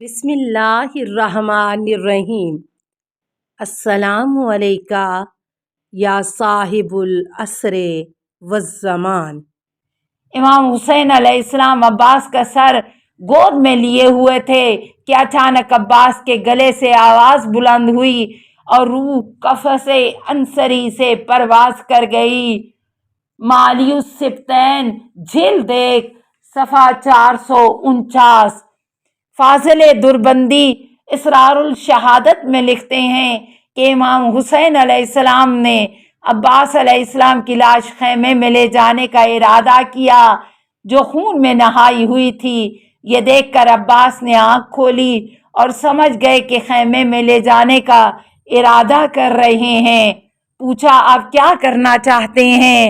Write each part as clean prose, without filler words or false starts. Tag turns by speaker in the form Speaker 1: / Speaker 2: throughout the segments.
Speaker 1: بسم اللہ الرحمن الرحیم۔ السلام علیکہ یا صاحب العصر والزمان۔
Speaker 2: امام حسین علیہ السلام عباس کا سر گود میں لیے ہوئے تھے کہ اچانک عباس کے گلے سے آواز بلند ہوئی اور روح قفس انصری سے پرواز کر گئی۔ معالی السبتین جلد 1 صفحہ 449۔ فاضل دربندی اسرار الشہادت میں لکھتے ہیں کہ امام حسین علیہ السلام نے عباس علیہ السلام کی لاش خیمے میں لے جانے کا ارادہ کیا جو خون میں نہائی ہوئی تھی۔ یہ دیکھ کر عباس نے آنکھ کھولی اور سمجھ گئے کہ خیمے میں لے جانے کا ارادہ کر رہے ہیں۔ پوچھا، آپ کیا کرنا چاہتے ہیں؟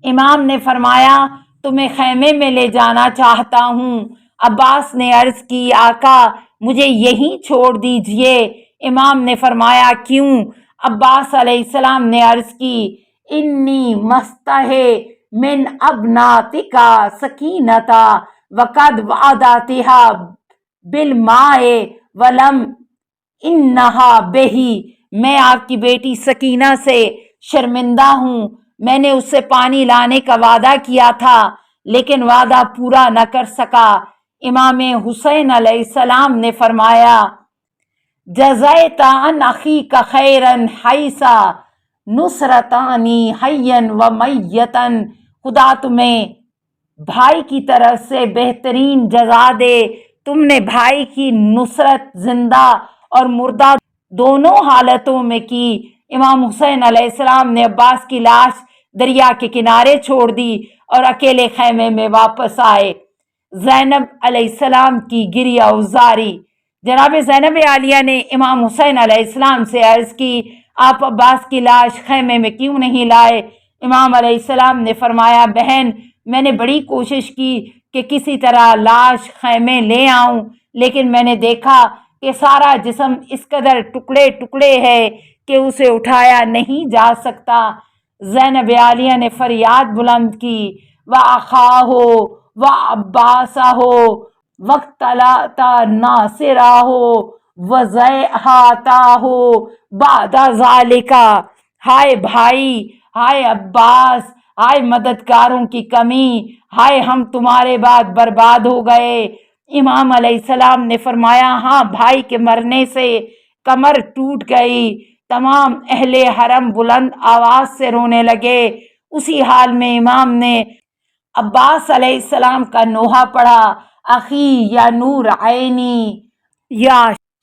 Speaker 2: امام نے فرمایا، تمہیں خیمے میں لے جانا چاہتا ہوں۔ عباس نے عرض کی، آقا مجھے یہیں چھوڑ دیجئے۔ امام نے فرمایا، کیوں؟ عباس علیہ السلام نے عرض کی، انی مستحی من ابناتکا سکینتا وقد وعدتہا بالماء ولم انہا بہی۔ میں آپ کی بیٹی سکینہ سے شرمندہ ہوں۔ میں نے اس سے پانی لانے کا وعدہ کیا تھا لیکن وعدہ پورا نہ کر سکا۔ امام حسین علیہ السلام نے فرمایا، جزیت عن اخیک خیرا حیث نصرتانی حیا و میتا۔ خدا تمہیں بھائی کی طرف سے بہترین جزا دے۔ تم نے بھائی کی نصرت زندہ اور مردہ دونوں حالتوں میں کی۔ امام حسین علیہ السلام نے عباس کی لاش دریا کے کنارے چھوڑ دی اور اکیلے خیمے میں واپس آئے۔ زینب علیہ السلام کی گریہ وزاری۔ جناب زینب عالیہ نے امام حسین علیہ السلام سے عرض کی، آپ عباس کی لاش خیمے میں کیوں نہیں لائے؟ امام علیہ السلام نے فرمایا، بہن میں نے بڑی کوشش کی کہ کسی طرح لاش خیمے لے آؤں لیکن میں نے دیکھا کہ سارا جسم اس قدر ٹکڑے ٹکڑے ہے کہ اسے اٹھایا نہیں جا سکتا۔ زینب عالیہ نے فریاد بلند کی، وَأَخَاهُ وَعَبَّاسَهُ وَاقْتَلَعْتَ نَاصِرَهُ وَزَيْحَتَهُ بَعْدَ ذَلِكَ۔ ہائے بھائی، ہائے عباس، ہائے مددگاروں کی کمی، ہائے ہم تمہارے بعد برباد ہو گئے۔ امام علیہ السلام نے فرمایا، ہاں بھائی کے مرنے سے کمر ٹوٹ گئی۔ تمام اہل حرم بلند آواز سے رونے لگے۔ اسی حال میں امام نے عباس علیہ السلام کا نوحہ پڑھا، اخی یا نور عینی یا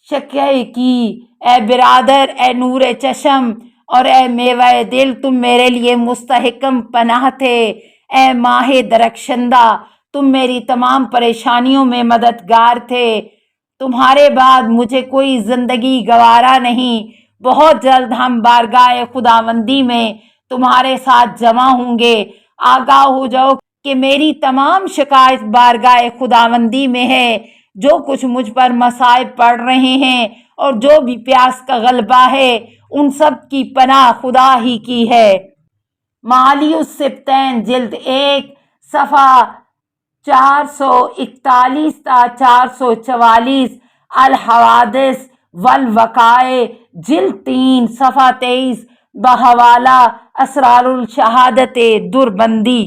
Speaker 2: شقیقی، اے برادر، اے نور چشم اور اے میوہ دل، تم میرے لیے مستحکم پناہ تھے۔ اے ماہ درخشندہ، تم میری تمام پریشانیوں میں مددگار تھے۔ تمہارے بعد مجھے کوئی زندگی گوارا نہیں۔ بہت جلد ہم بارگاہ خداوندی میں تمہارے ساتھ جمع ہوں گے۔ آگاہ ہو جاؤ کہ میری تمام شکایت بارگاہ خداوندی میں ہے۔ جو کچھ مجھ پر مصائب پڑ رہے ہیں اور جو بھی پیاس کا غلبہ ہے، ان سب کی پناہ خدا ہی کی ہے۔ معالی السبتین جلد 1 صفحہ 441 تا 444۔ الحوادث والوقائع جلد 3 صفحہ 23 بحوالہ اسرار الشہادت دربندی۔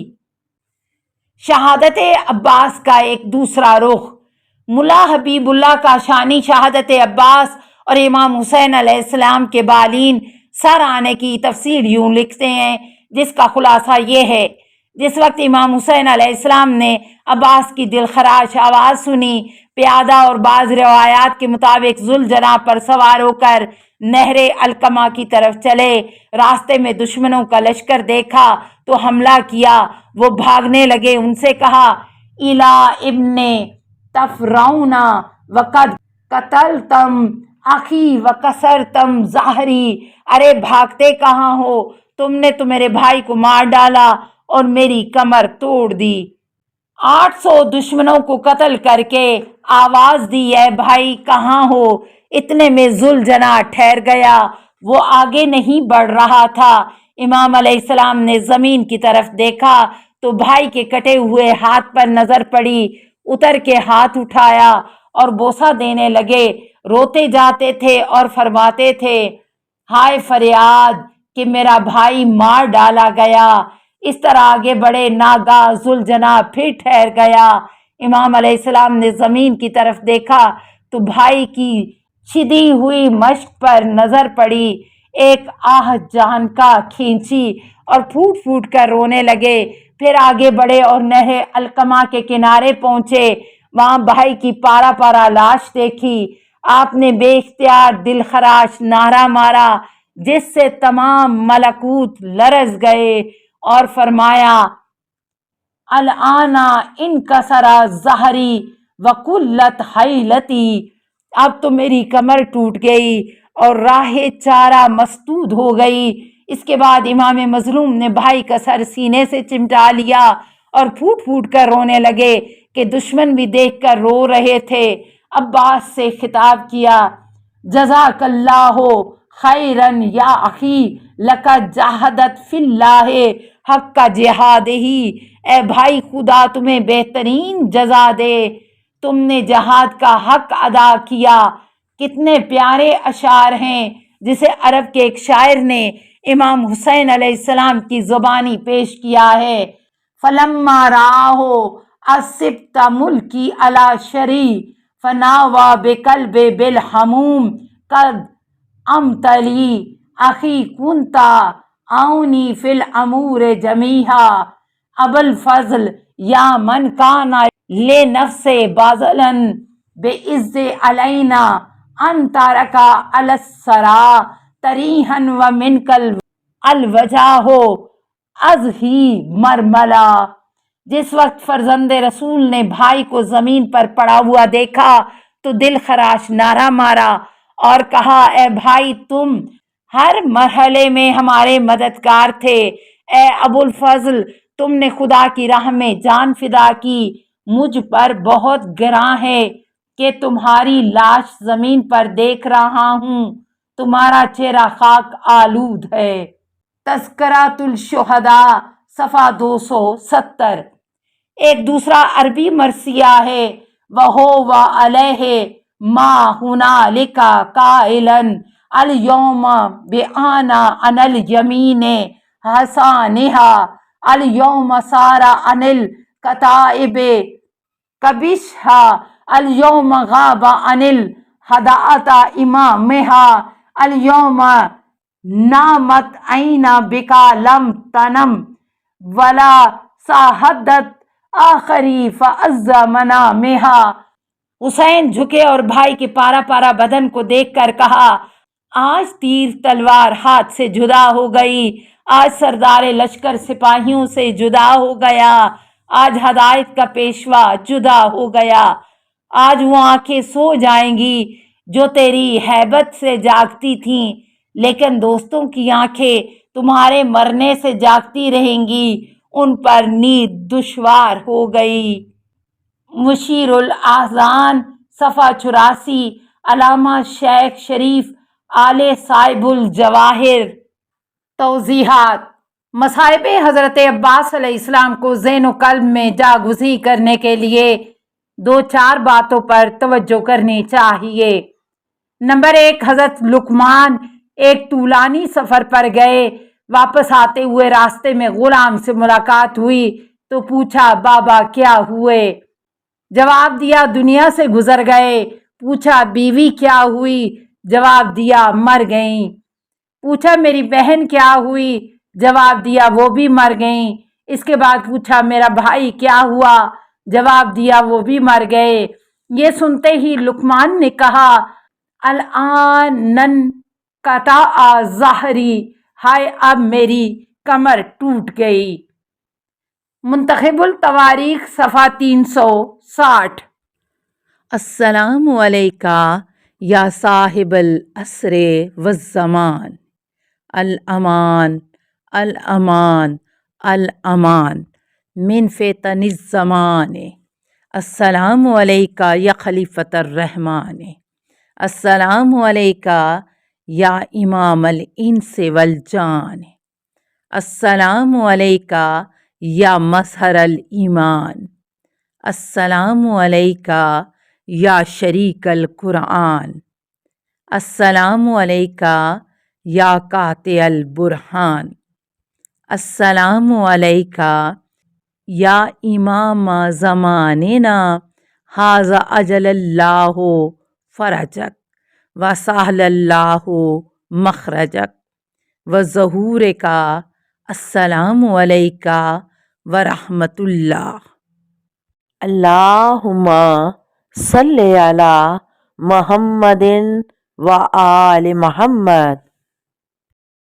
Speaker 2: شہادت عباس کا ایک دوسرا رخ۔ ملا حبیب اللہ کاشانی شہادت عباس اور امام حسین علیہ السلام کے بالین سر آنے کی تفصیل یوں لکھتے ہیں، جس کا خلاصہ یہ ہے، جس وقت امام حسین علیہ السلام نے عباس کی دلخراش آواز سنی، پیادہ اور بعض روایات کے مطابق ذوالجناح پر سوار ہو کر نہر القمہ کی طرف چلے۔ راستے میں دشمنوں کا لشکر دیکھا تو حملہ کیا۔ وہ بھاگنے لگے، ان سے کہا، اِلیٰ ابن تفرعون وقد قتلتم اخی وکسرتم ظہری۔ ارے بھاگتے کہاں ہو؟ تم نے تو میرے بھائی کو مار ڈالا اور میری کمر توڑ دی۔ 800 دشمنوں کو قتل کر کے آواز دی، اے بھائی کہاں ہو؟ اتنے میں ذوالجناح ٹھہر گیا، وہ آگے نہیں بڑھ رہا تھا۔ امام علیہ السلام نے زمین کی طرف دیکھا تو بھائی کے کٹے ہوئے ہاتھ پر نظر پڑی۔ اتر کے ہاتھ اٹھایا اور بوسہ دینے لگے، روتے جاتے تھے اور فرماتے تھے، ہائے فریاد کہ میرا بھائی مار ڈالا گیا۔ اس طرح آگے بڑھے، ناگہاں ذوالجناح پھر ٹھہر گیا۔ امام علیہ السلام نے زمین کی طرف دیکھا تو بھائی کی چھدی ہوئی مشق پر نظر پڑی۔ ایک آہ جان کا کھینچی اور پھوٹ پھوٹ کر رونے لگے۔ پھر آگے بڑھے اور نہر علقمہ کے کنارے پہنچے، وہاں بھائی کی پارا پارا لاش دیکھی۔ آپ نے بے اختیار دل خراش نعرہ مارا جس سے تمام ملکوت لرز گئے اور فرمایا، الآن انکسر ظہری وقلت حیلتی، اب تو میری کمر ٹوٹ گئی اور راہ چارہ مسدود ہو گئی۔ اس کے بعد امام مظلوم نے بھائی کا سر سینے سے چمٹا لیا اور پھوٹ پھوٹ کر رونے لگے کہ دشمن بھی دیکھ کر رو رہے تھے۔ عباس سے خطاب کیا، جزاک اللہ خیرن یا اخی، لقد جاہدت فی اللہ حق جہادہ، اے بھائی خدا تمہیں بہترین جزا دے، تم نے جہاد کا حق ادا کیا۔ کتنے پیارے اشعار ہیں جسے عرب کے ایک شاعر نے امام حسین علیہ السلام کی زبانی پیش کیا ہے۔ فلما رآہ السبط ملکی علی شری، فناوی بقلب بالہموم قد امتلی، اخی کنت اعنی فی الامور جمیعا، ابوالفضل یا من کان لنفس باذلا بعز علینا، ان ترک علی الثری طریحا ومنک الوجاہ ازہی مرملا۔ جس وقت فرزند رسول نے بھائی کو زمین پر پڑا ہوا دیکھا تو دل خراش نعرہ مارا اور کہا، اے بھائی تم ہر مرحلے میں ہمارے مددگار تھے۔ اے ابوالفضل، تم نے خدا کی راہ میں جان فدا کی، مجھ پر بہت گراں ہے کہ تمہاری لاش زمین پر دیکھ رہا ہوں، تمہارا چہرہ خاک آلود ہے۔ تذکرۃ الشہداء صفحہ 270۔ ایک دوسرا عربی مرثیہ ہے، وَهُوَ عَلَيْهِ مَا هُنَالِكَ قَائِلًا الْيَوْمَ بِأَنَا عَنَ الْيَمِينِ حَسَانِهَا، الْيَوْمَ سَارَ عَنِ الْكَتَائِبِ كَبِشْهَا، الْيَوْمَ غَابَ عَنِ الْهَدَاءَةِ إِمَامِهَا، الْيَوْمَ نَامَتْ عَيْنَا بِكَ لَمْ تَنَمْ وَلَا شَاهَدَتْ آخَرِي فَعَزَّ مَنَامِهَا۔ حسین جھکے اور بھائی کے پارا پارا بدن کو دیکھ کر کہا، آج تیر تلوار ہاتھ سے جدا ہو گئی، آج سردار لشکر سپاہیوں سے جدا ہو گیا، آج ہدایت کا پیشوا جدا ہو گیا، آج وہ آنکھیں سو جائیں گی جو تیری ہیبت سے جاگتی تھیں، لیکن دوستوں کی آنکھیں تمہارے مرنے سے جاگتی رہیں گی، ان پر نیند دشوار ہو گئی۔ مشیر الاحزان صفحہ 84۔ علامہ شیخ شریف آل صاحب الجواہر۔ توضیحات: مصائب حضرت عباس علیہ السلام کو ذہن و قلب میں جاگزیں کرنے کے لیے دو چار باتوں پر توجہ کرنی چاہیے۔ نمبر 1، حضرت لقمان ایک طولانی سفر پر گئے، واپس آتے ہوئے راستے میں غلام سے ملاقات ہوئی تو پوچھا، بابا کیا ہوئے؟ جواب دیا، دنیا سے گزر گئے۔ پوچھا، بیوی کیا ہوئی؟ جواب دیا، مر گئیں۔ پوچھا، میری بہن کیا ہوئی؟ جواب دیا، وہ بھی مر گئیں۔ اس کے بعد پوچھا، میرا بھائی کیا ہوا؟ جواب دیا، وہ بھی مر گئے۔ یہ سنتے ہی لقمان نے کہا، الآن انقطع ظہری، ہائے اب میری کمر ٹوٹ گئی۔ منتخب التواریخ صفحہ 360۔
Speaker 1: السلام علیکہ یا صاحب العصر والزمان، الامان الامان الامان من فتن الزمان، السلام علیکہ یا خلیفۃ الرحمن، السلام علیکہ یا امام الانس والجان، السلام علیکہ یا مظہر الایمان، السلام علیکہ یا شریک القرآن، السلام علیکہ یا قاطع البرہان، السلام علیکہ یا امام زماننا، ھذا اجل اللہ فرجک وسہل اللہ مخرجک وظہورکا، السلام علیکہ ورحمۃ اللہ۔ اللہم صلی علی محمد و آل محمد۔